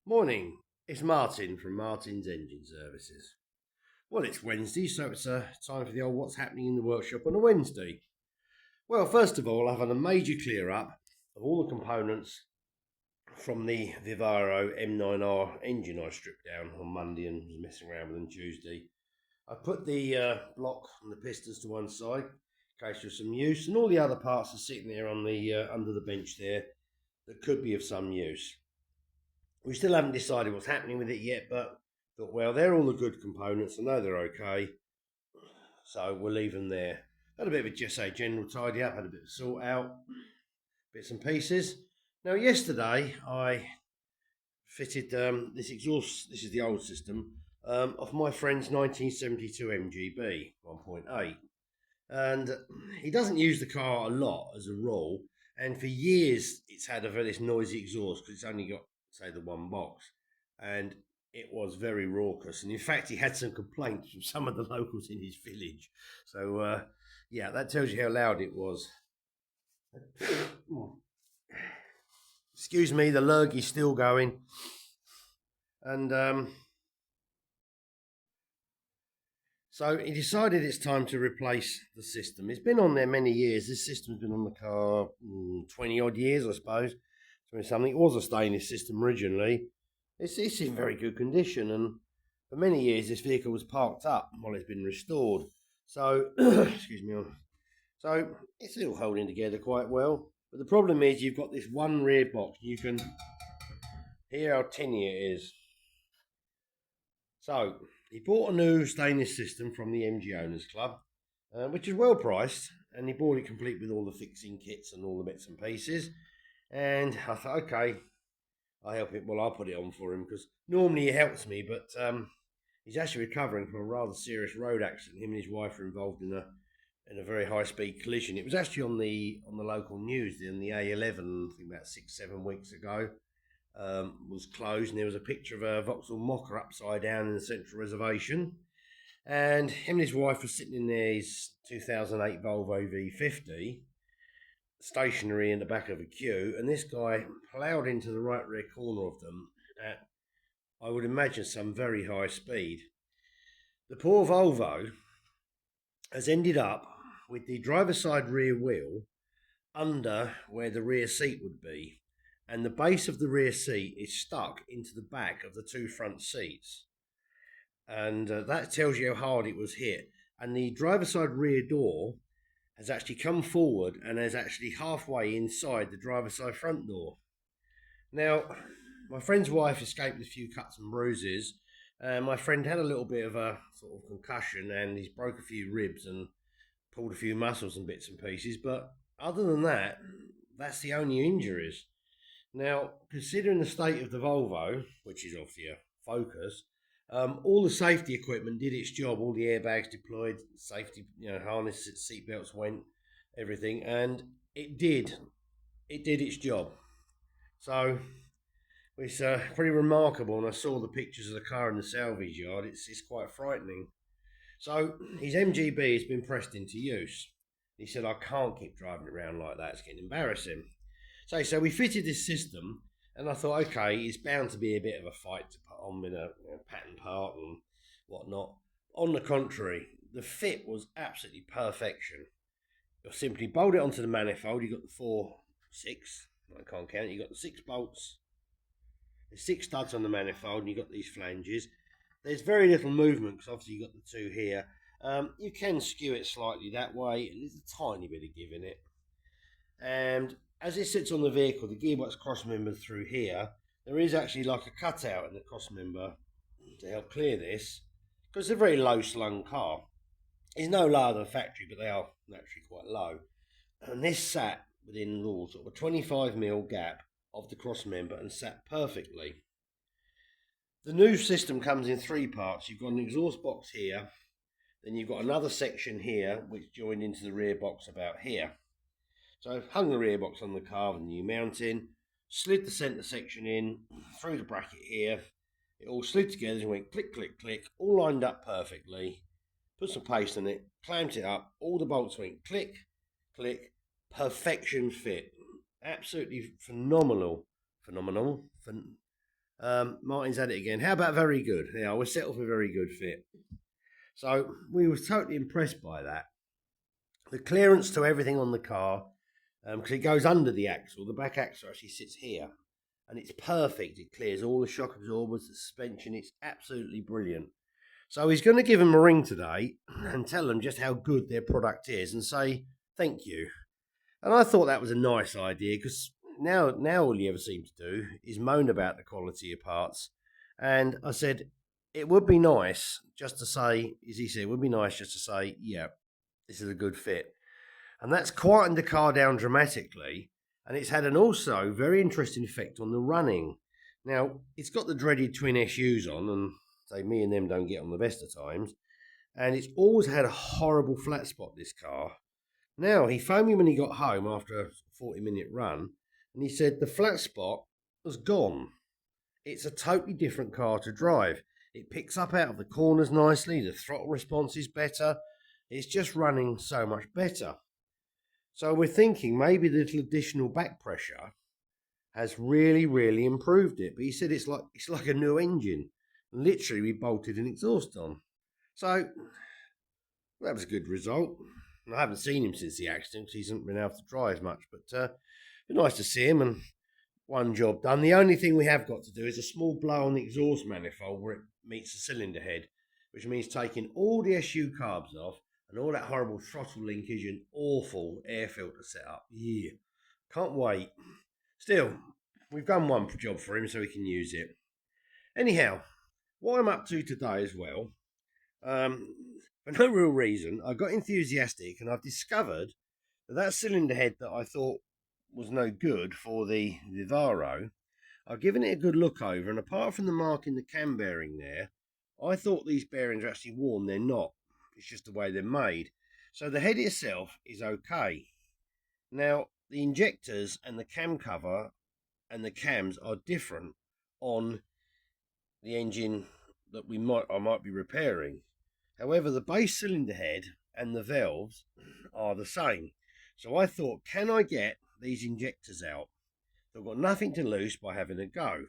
Morning, it's Martin from Martin's Engine Services. Well, it's Wednesday, so it's time for the old what's happening in the workshop on a Wednesday. Well, first of all, I've had a major clear up of all the components from the Vivaro M9R engine I stripped down on Monday and was messing around with them Tuesday. I put the block and the pistons to one side in case there's some use, and all the other parts are sitting there on the under the bench there that could be of some use. We still haven't decided what's happening with it yet, but thought, well, they're all the good components. I know they're okay, so we'll leave them there. Had a bit of a just say general tidy up, had a bit of sort out, bits and pieces. Now, yesterday I fitted this exhaust. This is the old system of my friend's 1972 MGB 1.8, and he doesn't use the car a lot as a rule. And for years, it's had a very noisy exhaust because it's only got, say, the one box, and it was very raucous. And in fact, he had some complaints from some of the locals in his village. So, yeah, that tells you how loud it was. Excuse me, the lurgy's still going, and so he decided it's time to replace the system. It's been on there many years. This system's been on the car 20 odd years, I suppose. Something. It was a stainless system originally. It's in very good condition, and for many years this vehicle was parked up while it's been restored. So, excuse me. So it's still holding together quite well. But the problem is you've got this one rear box. You can hear how tinny it is. So he bought a new stainless system from the MG Owners Club, which is well priced, and he bought it complete with all the fixing kits and all the bits and pieces. And I thought, okay, I'll help it. Well, I'll put it on for him because normally he helps me, but he's actually recovering from a rather serious road accident. Him and his wife were involved in a very high speed collision. It was actually on the local news in the A11, I think about 6-7 weeks ago. Was closed, and there was a picture of a Vauxhall Mocha upside down in the central reservation. And him and his wife were sitting in his 2008 Volvo V50 stationary in the back of a queue, and this guy ploughed into the right rear corner of them at, I would imagine, some very high speed. The poor Volvo has ended up with the driver's side rear wheel under where the rear seat would be, and the base of the rear seat is stuck into the back of the two front seats. And that tells you how hard it was hit. And the driver's side rear door has actually come forward and is actually halfway inside the driver's side front door. Now, my friend's wife escaped with a few cuts and bruises. My friend had a little bit of a sort of concussion, and he's broke a few ribs and pulled a few muscles and bits and pieces. But other than that, that's the only injuries. Now, considering the state of the Volvo, which is obviously a Focus, all the safety equipment did its job. All the airbags deployed, safety, harnesses, seatbelts went, everything, and it did its job. So it's pretty remarkable. And I saw the pictures of the car in the salvage yard. It's quite frightening. So his MGB has been pressed into use. He said, I can't keep driving it around like that. It's getting embarrassing. So we fitted this system, and I thought, okay, it's bound to be a bit of a fight to put on with a pattern part and whatnot. On the contrary, the fit was absolutely perfection. You'll simply bolt it onto the manifold. You've got the 6, I can't count. You've got the 6 bolts, there's 6 studs on the manifold, and you've got these flanges. There's very little movement because obviously you've got the 2 here. You can skew it slightly that way, and there's a tiny bit of give in it. And as it sits on the vehicle, the gearbox cross member through here, there is actually like a cutout in the cross member to help clear this, because it's a very low slung car. It's no lower than factory, but they are naturally quite low. And this sat within sort of a 25mm gap of the cross member and sat perfectly. The new system comes in 3 parts. You've got an exhaust box here, then you've got another section here which joined into the rear box about here. So I've hung the rear box on the car with a new mounting, slid the centre section in through the bracket here. It all slid together and went click, click, click, all lined up perfectly. Put some paste on it, clamped it up, all the bolts went click, click, perfection fit. Absolutely phenomenal. Martin's had it again. How about very good? Yeah, we're settled for very good fit. So we were totally impressed by that. The clearance to everything on the car, because it goes under the axle. The back axle actually sits here, and it's perfect. It clears all the shock absorbers, the suspension. It's absolutely brilliant. So he's going to give them a ring today and tell them just how good their product is and say thank you. And I thought that was a nice idea because now all you ever seem to do is moan about the quality of parts. And I said, it would be nice just to say, as he said, it would be nice just to say, yeah, this is a good fit. And that's quietened the car down dramatically. And it's had an also very interesting effect on the running. Now, it's got the dreaded twin SUs on, and say me and them don't get on the best of times. And it's always had a horrible flat spot, this car. Now, he phoned me when he got home after a 40-minute run, and he said the flat spot was gone. It's a totally different car to drive. It picks up out of the corners nicely, the throttle response is better. It's just running so much better. So we're thinking maybe the little additional back pressure has really, really improved it. But he said it's like a new engine. Literally, we bolted an exhaust on. So that was a good result. I haven't seen him since the accident because he hasn't been able to drive much. But it's nice to see him and one job done. The only thing we have got to do is a small blow on the exhaust manifold where it meets the cylinder head, which means taking all the SU carbs off and all that horrible throttle linkage and awful air filter setup. Yeah, can't wait. Still, we've done one job for him so he can use it. Anyhow, what I'm up to today as well, for no real reason, I got enthusiastic and I've discovered that cylinder head that I thought was no good for the Vivaro, I've given it a good look over, and apart from the mark in the cam bearing there, I thought these bearings are actually worn. They're not. It's just the way they're made. So the head itself is okay. Now, the injectors and the cam cover and the cams are different on the engine that I might be repairing. However, the base cylinder head and the valves are the same. So I thought, can I get these injectors out? I've got nothing to lose by having a go.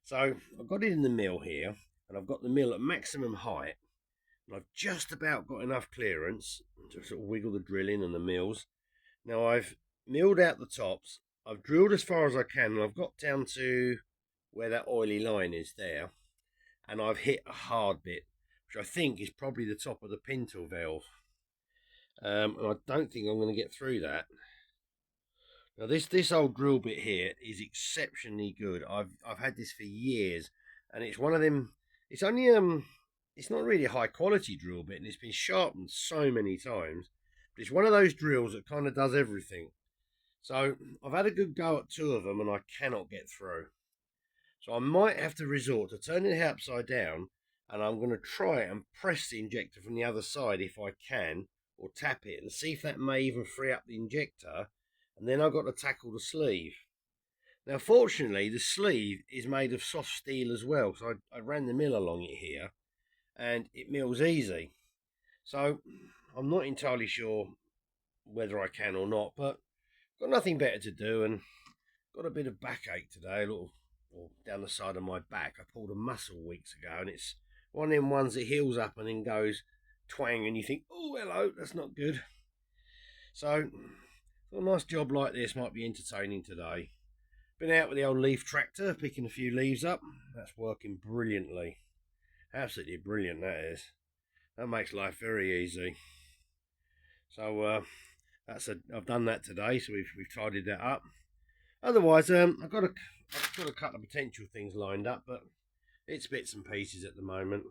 So I've got it in the mill here, and I've got the mill at maximum height. And I've just about got enough clearance to sort of wiggle the drill in and the mills. Now I've milled out the tops. I've drilled as far as I can, and I've got down to where that oily line is there. And I've hit a hard bit, which I think is probably the top of the pintle valve. And I don't think I'm going to get through that. Now this old drill bit here is exceptionally good. I've had this for years, and it's one of them. It's only it's not really a high quality drill bit, and it's been sharpened so many times. But it's one of those drills that kind of does everything. So I've had a good go at two of them, and I cannot get through. So I might have to resort to turning it upside down, and I'm going to try and press the injector from the other side if I can, or tap it and see if that may even free up the injector. And then I've got to tackle the sleeve. Now, fortunately, the sleeve is made of soft steel as well. So I ran the mill along it here, and it mills easy. So I'm not entirely sure whether I can or not, but got nothing better to do, and got a bit of backache today, a little down the side of my back. I pulled a muscle weeks ago, and it's one of them ones that heals up and then goes twang, and you think, oh, hello, that's not good. So a nice job like this might be entertaining today. Been out with the old leaf tractor, picking a few leaves up. That's working brilliantly. Absolutely brilliant, that is. That makes life very easy. So I've done that today, so we've tidied that up. Otherwise, I've got a couple of potential things lined up, but it's bits and pieces at the moment.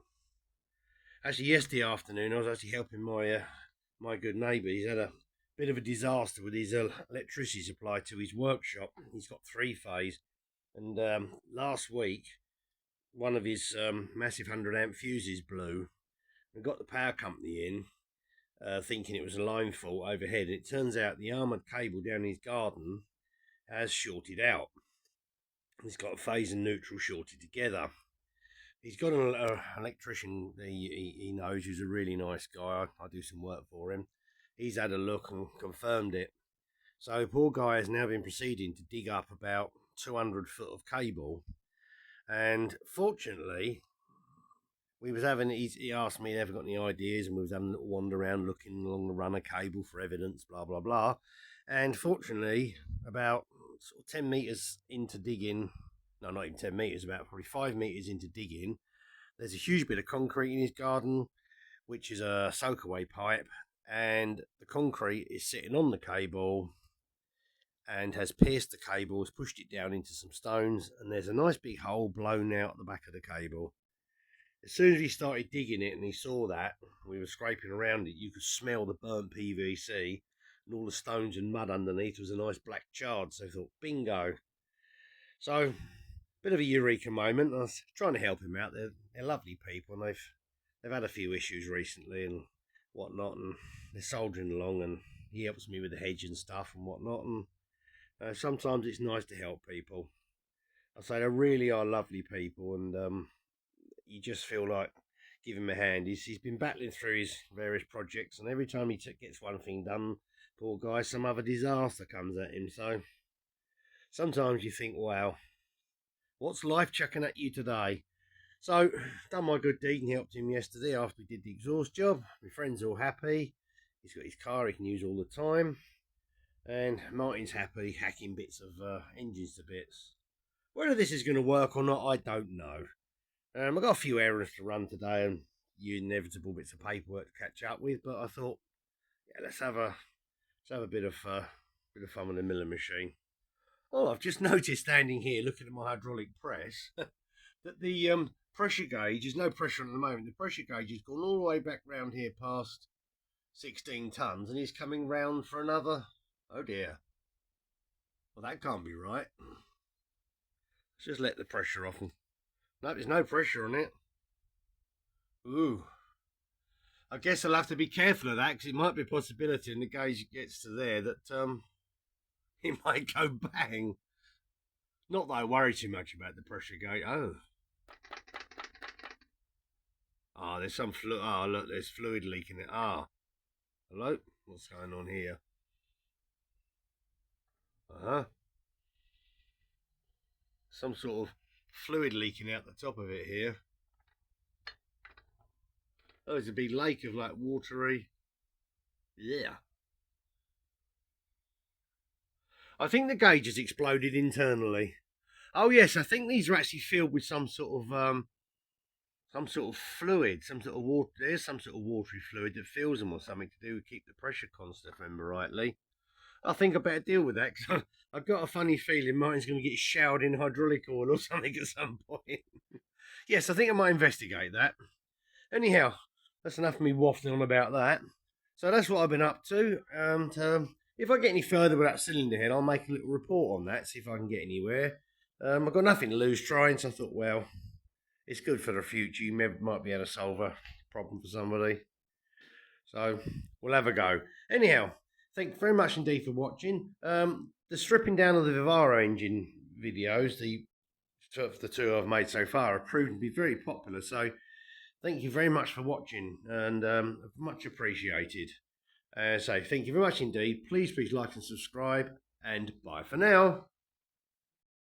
Actually, yesterday afternoon, I was actually helping my good neighbour. He's had a bit of a disaster with his electricity supply to his workshop. He's got 3-phase, and last week one of his massive 100-amp fuses blew. We got the power company in, thinking it was a line fault overhead, and it turns out the armoured cable down his garden has shorted out. He's got a phase and neutral shorted together. He's got an electrician he knows, who's a really nice guy. I do some work for him. He's had a look and confirmed it. So poor guy has now been proceeding to dig up about 200 foot of cable. And fortunately, he asked me if I ever got any ideas, and we was having a little wander around looking along the runner cable for evidence, blah, blah, blah. And fortunately, about sort of 10 metres into digging, no, not even 10 metres, about probably 5 metres into digging, there's a huge bit of concrete in his garden, which is a soakaway pipe, and the concrete is sitting on the cable and has pierced the cable, has pushed it down into some stones, and there's a nice big hole blown out at the back of the cable. As soon as he started digging it and he saw that, we were scraping around it, you could smell the burnt PVC, and all the stones and mud underneath was a nice black chard. So I thought, bingo. So, bit of a eureka moment. I was trying to help him out. They're lovely people, and they've had a few issues recently and whatnot, and they're soldiering along, and he helps me with the hedge and stuff and whatnot. And sometimes it's nice to help people. I say they really are lovely people, and you just feel like give him a hand. He's been battling through his various projects, and every time he gets one thing done, poor guy, some other disaster comes at him. So sometimes you think, wow, what's life chucking at you today? So done my good deed and helped him yesterday after we did the exhaust job. My friend's all happy. He's got his car he can use all the time, and Martin's happy hacking bits of engines to bits. Whether this is going to work or not, I don't know. I've got a few errands to run today and inevitable bits of paperwork to catch up with, but I thought, yeah, let's have a bit of fun with the milling machine. Oh, I've just noticed standing here looking at my hydraulic press that the pressure gauge, there's no pressure on at the moment. The pressure gauge has gone all the way back round here past 16 tons, and he's coming round for another. Oh dear. Well, that can't be right. Let's just let the pressure off. No, there's no pressure on it. Ooh. I guess I'll have to be careful of that, because it might be a possibility when the gauge gets to there that it might go bang. Not that I worry too much about the pressure gauge. Oh. Ah, there's some fluid. Ah, look, there's fluid leaking it. Ah. Hello? What's going on here? Uh-huh. Some sort of fluid leaking out the top of it here. Oh, there's a big lake of like watery. Yeah. I think the gauge has exploded internally. Oh yes, I think these are actually filled with some sort of fluid, some sort of water. There's some sort of watery fluid that fills them or something to do with keep the pressure constant, if I remember rightly. I think I better deal with that, because I've got a funny feeling Martin's going to get showered in hydraulic oil or something at some point. Yes, I think I might investigate that. Anyhow, that's enough of me waffling on about that. So that's what I've been up to. If I get any further with that cylinder head, I'll make a little report on that, see if I can get anywhere. I've got nothing to lose trying, so I thought, well, it's good for the future. You might be able to solve a problem for somebody. So we'll have a go. Anyhow, thank you very much indeed for watching. The stripping down of the Vivaro engine videos, the two I've made so far, have proven to be very popular. So thank you very much for watching, and much appreciated. So thank you very much indeed. Please like and subscribe, and bye for now.